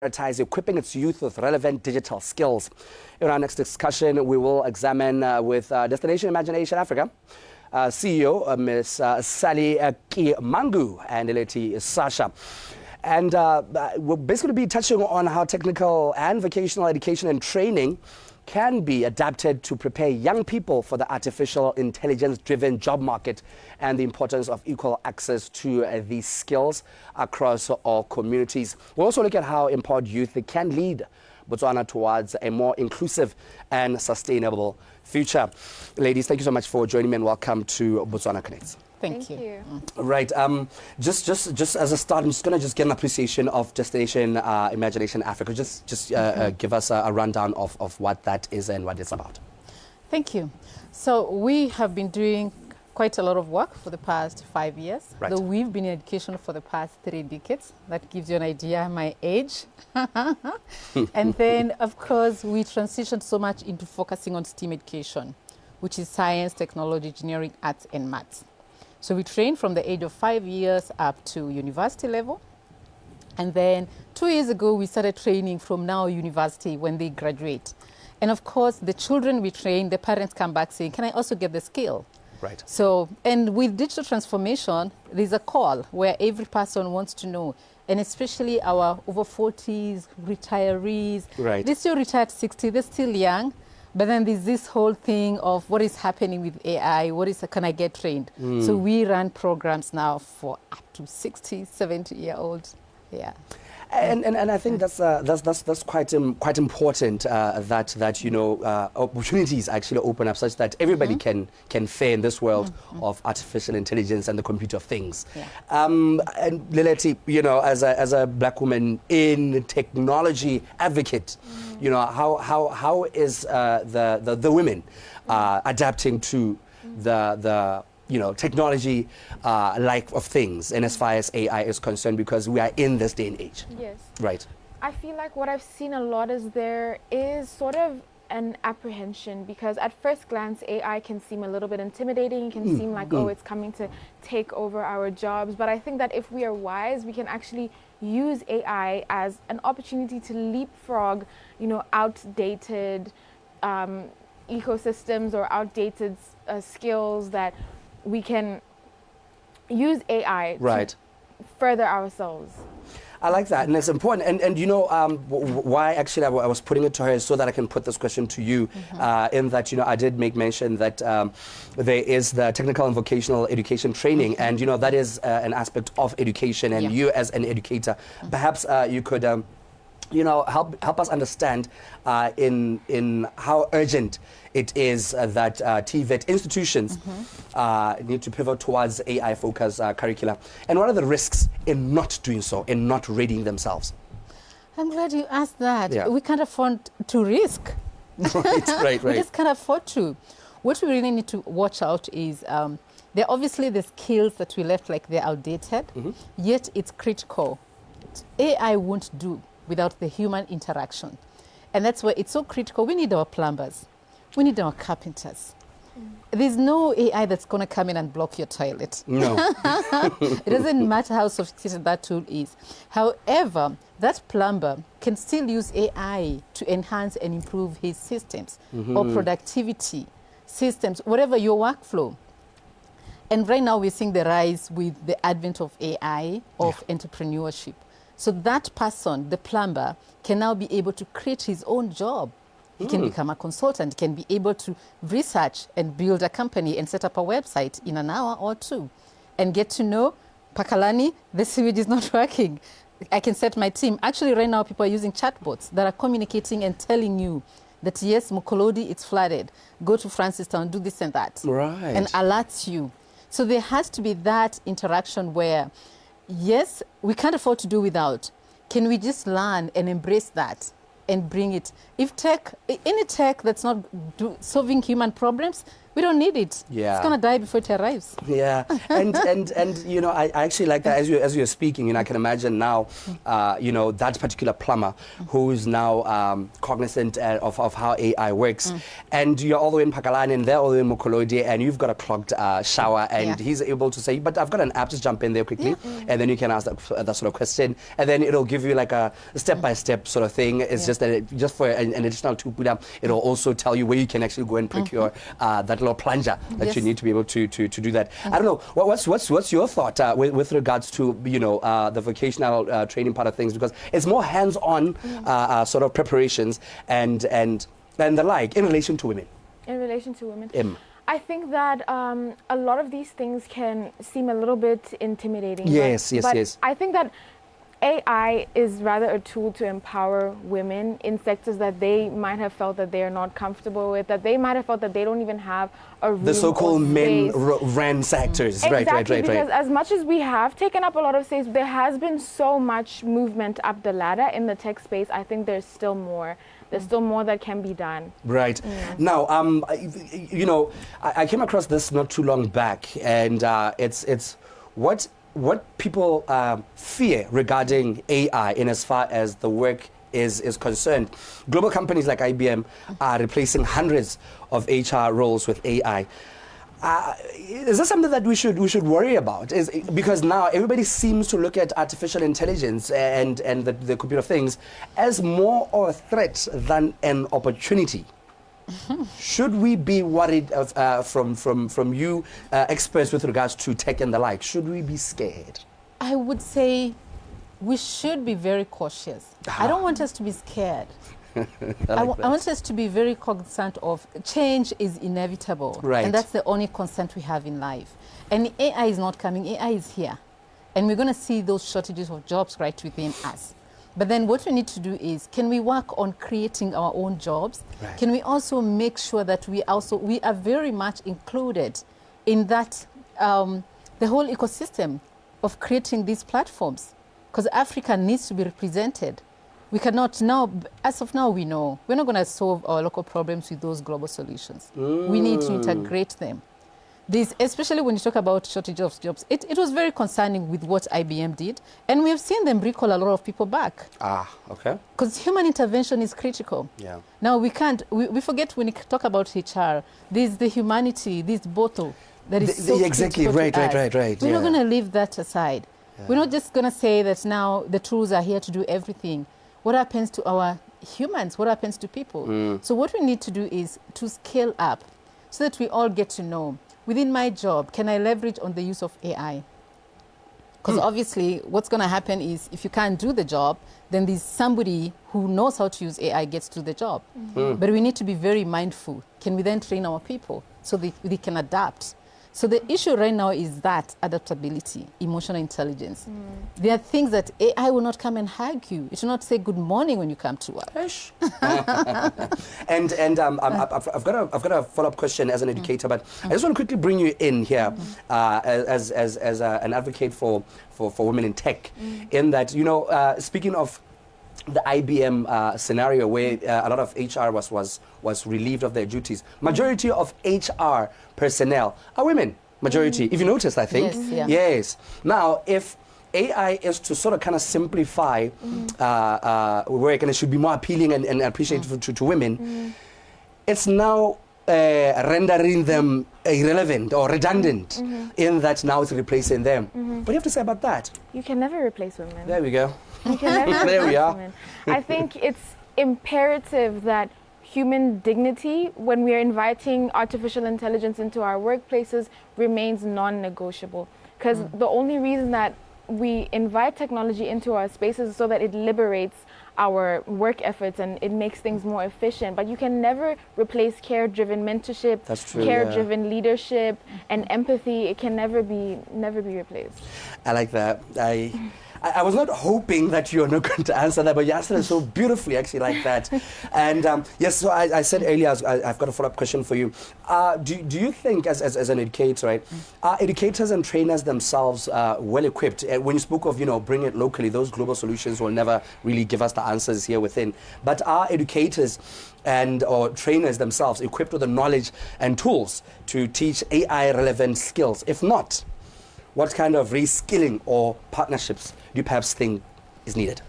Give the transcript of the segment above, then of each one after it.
prioritize equipping its youth with relevant digital skills. In our next discussion, we will examine with Destination Imagination Africa CEO Ms. Sally Kimangu and Lady Sasha. And we'll basically be touching on how technical and vocational education and training can be adapted to prepare young people for the artificial intelligence-driven job market and the importance of equal access to these skills across all communities. We'll also look at how empowered youth can lead Botswana towards a more inclusive and sustainable future. Ladies, thank you so much for joining me and welcome to Botswana Connects. Thank you. Right. Just as a start, I'm just going to get an appreciation of Destination Imagination Africa. Just give us a rundown of what that is and what it's about. Thank you. So we have been doing quite a lot of work for the past 5 years. Right. Though we've been in education for the past 3 decades. That gives you an idea of my age. And then, of course, we transitioned so much into focusing on STEM education, which is science, technology, engineering, arts, and maths. So we train from the age of 5 years up to university level. And then 2 years ago, we started training from now university when they graduate. And of course, the children we train, the parents come back saying, can I also get the skill? Right. So, and with digital transformation, there's a call where every person wants to know, and especially our over 40s, retirees. Right. They're still retired 60, they're still young. But then there's this whole thing of what is happening with AI, can I get trained? So we run programs now for up to 60, 70-year-olds. Yeah. And I think that's quite important that you know opportunities actually open up such that everybody can fare in this world of artificial intelligence and the computer of things. Yeah. And Lileti, you know, as a black woman in technology advocate, you know, how is the women adapting to the you know, technology like of things, and as far as AI is concerned, because we are in this day and age. Yes. Right. I feel like what I've seen a lot is there is sort of an apprehension, because at first glance AI can seem a little bit intimidating, it can seem like, oh, it's coming to take over our jobs. But I think that if we are wise, we can actually use AI as an opportunity to leapfrog, you know, outdated ecosystems or outdated skills that we can use AI right. to further ourselves. I like that, and it's important. And you know why actually I was putting it to her is so that I can put this question to you, in that, you know, I did make mention that there is the technical and vocational education training, and you know that is an aspect of education, and you as an educator, perhaps you could you know, help us understand in how urgent it is that TVET institutions need to pivot towards AI-focused curricula. And what are the risks in not doing so, in not readying themselves? I'm glad you asked that. Yeah. We can't afford to risk. Right. We just can't afford to. What we really need to watch out is there are obviously the skills that we left like they're outdated, yet it's critical. AI won't do without the human interaction. And that's why it's so critical. We need our plumbers. We need our carpenters. There's no AI that's going to come in and block your toilet. No. It doesn't matter how sophisticated that tool is. However, that plumber can still use AI to enhance and improve his systems or productivity systems, whatever your workflow. And right now we're seeing the rise with the advent of AI, of entrepreneurship. So that person, the plumber, can now be able to create his own job. He can become a consultant, can be able to research and build a company and set up a website in an hour or two and get to know, Pakalani, the sewage is not working. I can set my team. Actually, right now, people are using chatbots that are communicating and telling you that, yes, Mukolodi, it's flooded. Go to Francistown, do this and that. Right. And alerts you. So there has to be that interaction where, yes, we can't afford to do without. Can we just learn and embrace that and bring it? If any tech that's not solving human problems, We don't need it. Yeah. It's going to die before it arrives. Yeah, and you know, I actually like that as you're speaking, you know, I can imagine now, you know, that particular plumber who is now cognizant of how AI works, and you're all the way in Pakalani and they're all the way in Mokolodi, and you've got a clogged shower, and he's able to say, but I've got an app, just jump in there quickly, and then you can ask that sort of question, and then it'll give you like a step-by-step sort of thing. It's just that just for an additional 2 puda, it'll also tell you where you can actually go and procure that little plunger that you need to be able to do that. I don't know, what's your thought with regards to, you know, the vocational training part of things, because it's more hands-on sort of preparations and the like in relation to women. In relation to women? I think that a lot of these things can seem a little bit intimidating. Yes. I think that AI is rather a tool to empower women in sectors that they might have felt that they are not comfortable with, that they might have felt that they don't even have a room. The so-called men space. ran sectors. Exactly, Right. because as much as we have taken up a lot of space, there has been so much movement up the ladder in the tech space. I think there's still more. There's still more that can be done. Right. Now, you know, I came across this not too long back, and it's what people fear regarding AI in as far as the work is concerned. Global companies like IBM are replacing hundreds of HR roles with AI. Is this something that we should worry about? Because now everybody seems to look at artificial intelligence and the computer things as more of a threat than an opportunity. Should we be worried from you experts with regards to tech and the like? Should we be scared? I would say we should be very cautious. I don't want us to be scared. I want us to be very cognizant of change is inevitable. Right. And that's the only constant we have in life. And AI is not coming, AI is here. And we're going to see those shortages of jobs right within us. But then what we need to do is, can we work on creating our own jobs? Right. Can we also make sure that we are very much included in that, the whole ecosystem of creating these platforms? Because Africa needs to be represented. We cannot now, as of now, we know, we're not going to solve our local problems with those global solutions. We need to integrate them. This, especially when you talk about shortage of jobs, it was very concerning with what IBM did, and we have seen them recall a lot of people back. Okay. Because human intervention is critical. Yeah. Now we can't, we forget when we talk about HR, there's the humanity, this bottle that is so exactly, critical right. to us. We're not going to leave that aside. We're not just going to say that now the tools are here to do everything. What happens to our humans? What happens to people? So what we need to do is to scale up so that we all get to know, within my job, can I leverage on the use of AI? Because obviously what's going to happen is if you can't do the job, then there's somebody who knows how to use AI gets to the job. But we need to be very mindful. Can we then train our people so that they can adapt? So the issue right now is that adaptability, emotional intelligence. There are things that AI will not come and hug you. It will not say good morning when you come to work. and I've got a follow-up question as an educator, but I just want to quickly bring you in here as an advocate for women in tech, in that, you know, speaking of the IBM scenario where a lot of HR was relieved of their duties. Majority of HR personnel are women. Majority, if you noticed, I think. Yes. Now, if AI is to sort of kind of simplify work, and it should be more appealing and appreciated to women, it's now rendering them irrelevant or redundant in that now it's replacing them. What do you have to say about that? You can never replace women. There we go. You can never There we replace are. women. I think it's imperative that human dignity, when we are inviting artificial intelligence into our workplaces, remains non-negotiable. Because the only reason that we invite technology into our spaces is so that it liberates our work efforts and it makes things more efficient. But you can never replace care-driven mentorship, care-driven leadership, and empathy. It can never be replaced. I like that. I was not hoping that you're not going to answer that, but you answered it so beautifully, actually, like that. And yes, so I said earlier, I've got a follow-up question for you. Do you think, as an educator, right, are educators and trainers themselves well equipped? When you spoke of, bring it locally, those global solutions will never really give us the answers here within. But are educators or trainers themselves equipped with the knowledge and tools to teach AI-relevant skills? If not, what kind of reskilling or partnerships do you perhaps think is needed?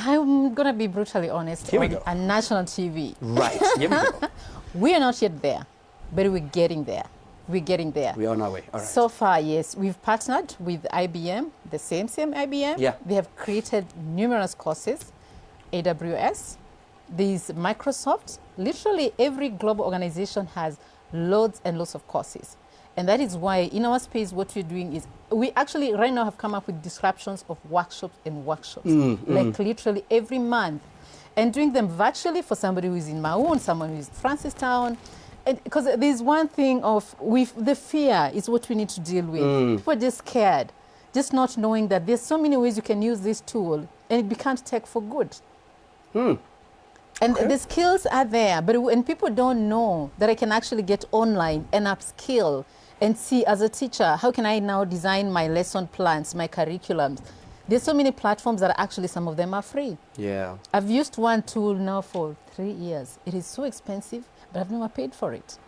I'm going to be brutally honest. Here we go. On national TV. Right. Here we go. We are not yet there, but we're getting there. We're getting there. We're on our way. All right. So far, yes. We've partnered with IBM, the same IBM. Yeah. They have created numerous courses, AWS, these Microsoft. Literally every global organization has loads and loads of courses. And that is why in our space, what we're doing is we actually right now have come up with disruptions of workshops and workshops, like literally every month, and doing them virtually for somebody who is in Maun, someone who is Francistown. Because there's one thing of the fear is what we need to deal with. People are just scared, just not knowing that there's so many ways you can use this tool and it becomes tech for good. And the skills are there, but when people don't know that I can actually get online and upskill and see as a teacher, how can I now design my lesson plans, my curriculums? There's so many platforms that actually some of them are free. Yeah. I've used one tool now for 3 years. It is so expensive, but I've never paid for it.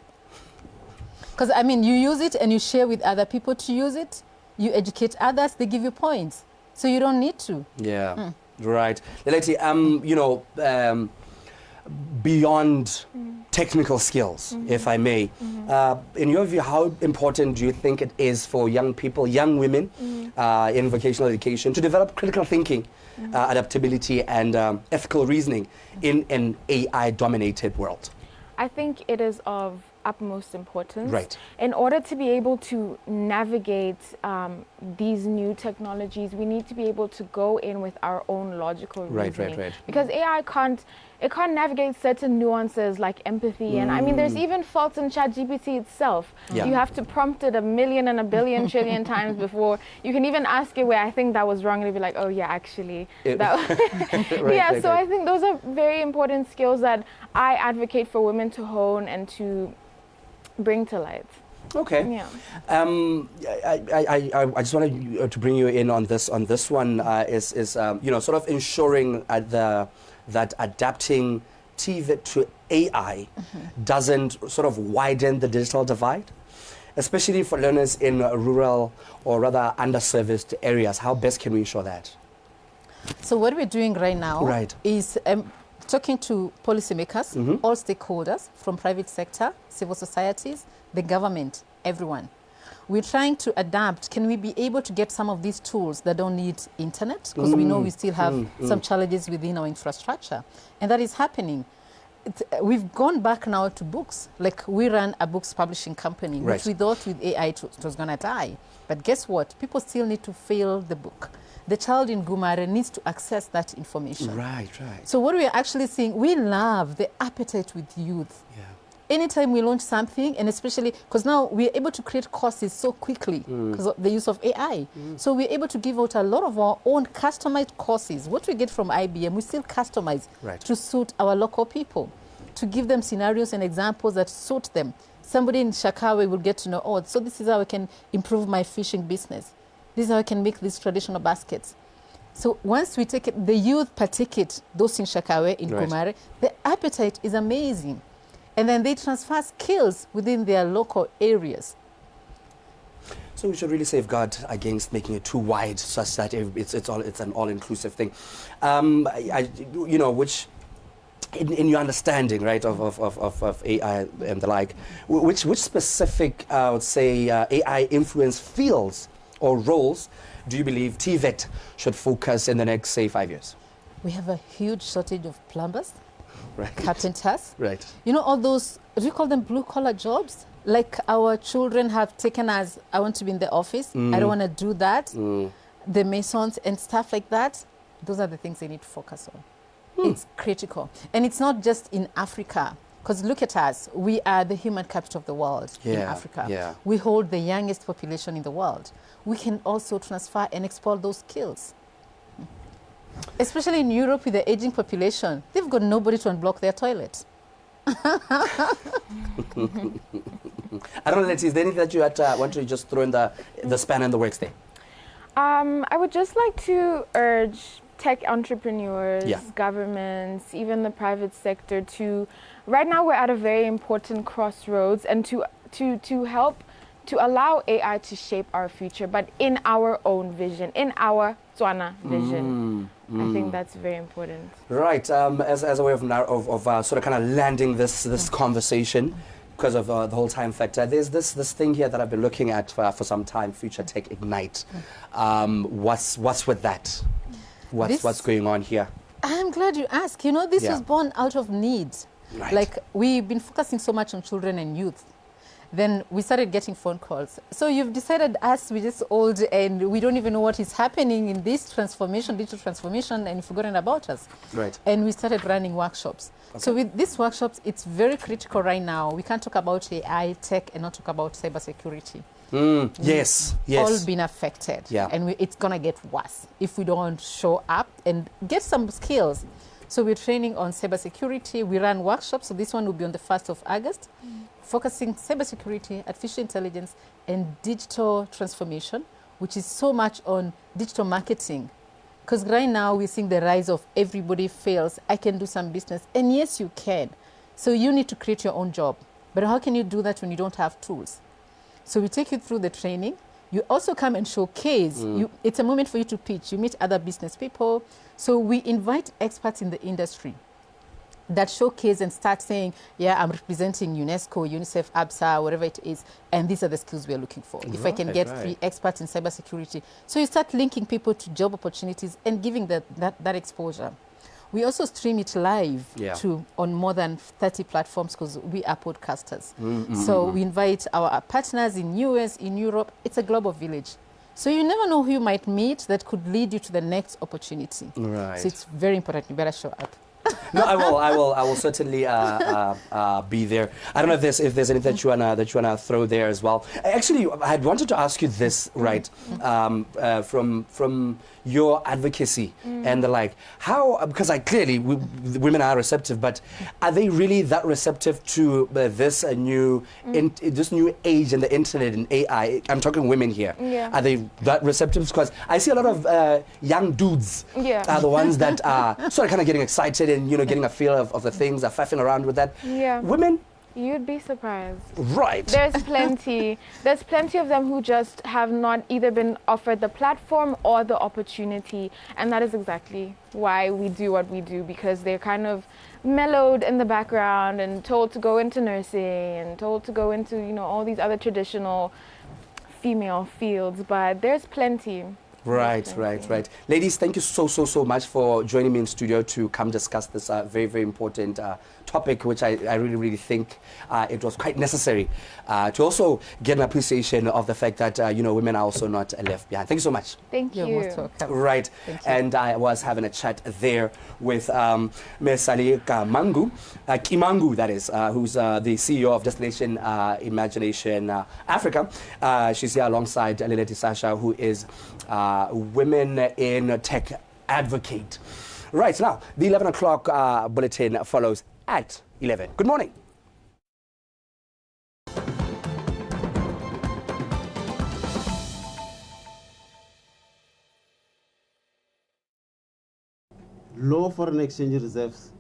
Because, you use it and you share with other people to use it. You educate others, they give you points. So you don't need to. Yeah, right. Leleti, beyond technical skills, if I may, in your view, how important do you think it is for young people, young women in vocational education to develop critical thinking, adaptability, and ethical reasoning in an AI-dominated world? I think it is of utmost importance. Right. In order to be able to navigate these new technologies, we need to be able to go in with our own logical reasoning. Right. Because AI can't navigate certain nuances like empathy. And there's even faults in ChatGPT itself. Yeah. You have to prompt it 1,000,000,000 and 1,000,000,000 trillion times before you can even ask it where I think that was wrong, and it'll be like, oh yeah, actually. So I think those are very important skills that I advocate for women to hone and to bring to light. Okay. Yeah. I just wanted to bring you in on this one is sort of ensuring that adapting TVET to AI doesn't sort of widen the digital divide, especially for learners in rural or rather underserviced areas. How best can we ensure that? So what we're doing right now is talking to policymakers, all stakeholders from private sector, civil societies, the government, everyone. We're trying to adapt. Can we be able to get some of these tools that don't need internet? Because we know we still have some challenges within our infrastructure. And that is happening. We've gone back now to books. Like we ran a books publishing company, which we thought with AI it was going to die. But guess what? People still need to fill the book. The child in Gumare needs to access that information. Right. So what we are actually seeing, we love the appetite with youth. Yeah. Anytime we launch something, and especially because now we're able to create courses so quickly because of the use of AI. So we're able to give out a lot of our own customized courses. What we get from IBM, we still customize to suit our local people, to give them scenarios and examples that suit them. Somebody in Shakawe will get to know, oh, so this is how I can improve my fishing business. This is how I can make these traditional baskets. So once we take it, the youth partake it, those in Shakawe, in Kumare, the appetite is amazing. And then they transfer skills within their local areas. So we should really safeguard against making it too wide, such that it's an all-inclusive thing. Which in your understanding, right, of AI and the like, which specific, I would say, AI influence fields or roles do you believe TVET should focus in the next, say, 5 years? We have a huge shortage of plumbers, carpenters. Right. All those, do you call them blue-collar jobs? Like our children have taken as, I want to be in the office, I don't want to do that. The masons and stuff like that, those are the things they need to focus on. It's critical. And it's not just in Africa. Because look at us, we are the human capital of the world in Africa. Yeah. We hold the youngest population in the world. We can also transfer and export those skills. Especially in Europe with the aging population, they've got nobody to unblock their toilets. I don't know, Letty, is there anything that you want to just throw in the span in the works there? I would just like to urge tech entrepreneurs, Yeah. governments, even the private sector to, right now we're at a very important crossroads, and to help to allow AI to shape our future, but in our own vision, in our Tswana vision. I think that's very important. Right. As a way of sort of kind of landing this conversation, because of the whole time factor, there's this thing here that I've been looking at for some time, Future Tech Ignite. What's with that? What's going on here? I'm glad you asked. You know, this Yeah. was born out of needs. Right. Like, we've been focusing so much on children and youth. Then we started getting phone calls. So you've decided us, we're just old and we don't even know what is happening in this transformation, digital transformation, and you've forgotten about us. Right. And we started running workshops. Okay. So with these workshops, it's very critical right now. We can't talk about AI, tech, and not talk about cybersecurity. Yes. All been affected. Yeah. And it's going to get worse if we don't show up and get some skills. So we're training on cybersecurity. We run workshops. So this one will be on the 1st of August, focusing cybersecurity, artificial intelligence, and digital transformation, which is so much on digital marketing. Because right now we're seeing the rise of everybody fails. I can do some business. And yes, you can. So you need to create your own job. But how can you do that when you don't have tools? So we take you through the training. You also come and showcase. It's a moment for you to pitch. You meet other business people. So we invite experts in the industry that showcase and start saying, yeah, I'm representing UNESCO, UNICEF, ABSA, whatever it is, and these are the skills we're looking for. If I can get 3 experts in cybersecurity. So you start linking people to job opportunities and giving that exposure. We also stream it live on more than 30 platforms because we are podcasters. So we invite our partners in US, in Europe. It's a global village. So you never know who you might meet that could lead you to the next opportunity. Right. So it's very important. You better show up. No, I will certainly be there. I don't know if there's anything that you wanna throw there as well. Actually, I had wanted to ask you this, right? From your advocacy and the like, how, because clearly women are receptive, but are they really that receptive to this new age and the internet and AI? I'm talking women here. Yeah. Are they that receptive? Because I see a lot of young dudes are the ones that are sort of kind of getting excited and getting a feel of the things, are faffing around with that. Yeah. Women. You'd be surprised. Right. There's plenty of them who just have not either been offered the platform or the opportunity. And that is exactly why we do what we do, because they're kind of mellowed in the background and told to go into nursing and told to go into, all these other traditional female fields. But there's plenty. Right. Ladies, thank you so much for joining me in studio to come discuss this very, very important topic, which I really think it was quite necessary to also get an appreciation of the fact that, women are also not left behind. Thank you so much. Thank you. You're most welcome. Right. And I was having a chat there with Ms. Sally Kimangu, that is, who's the CEO of Destination Imagination Africa. She's here alongside Lileti Sasha, who is Women in Tech Advocate. Right, now, the 11 o'clock bulletin follows at 11. Good morning. Low foreign exchange reserves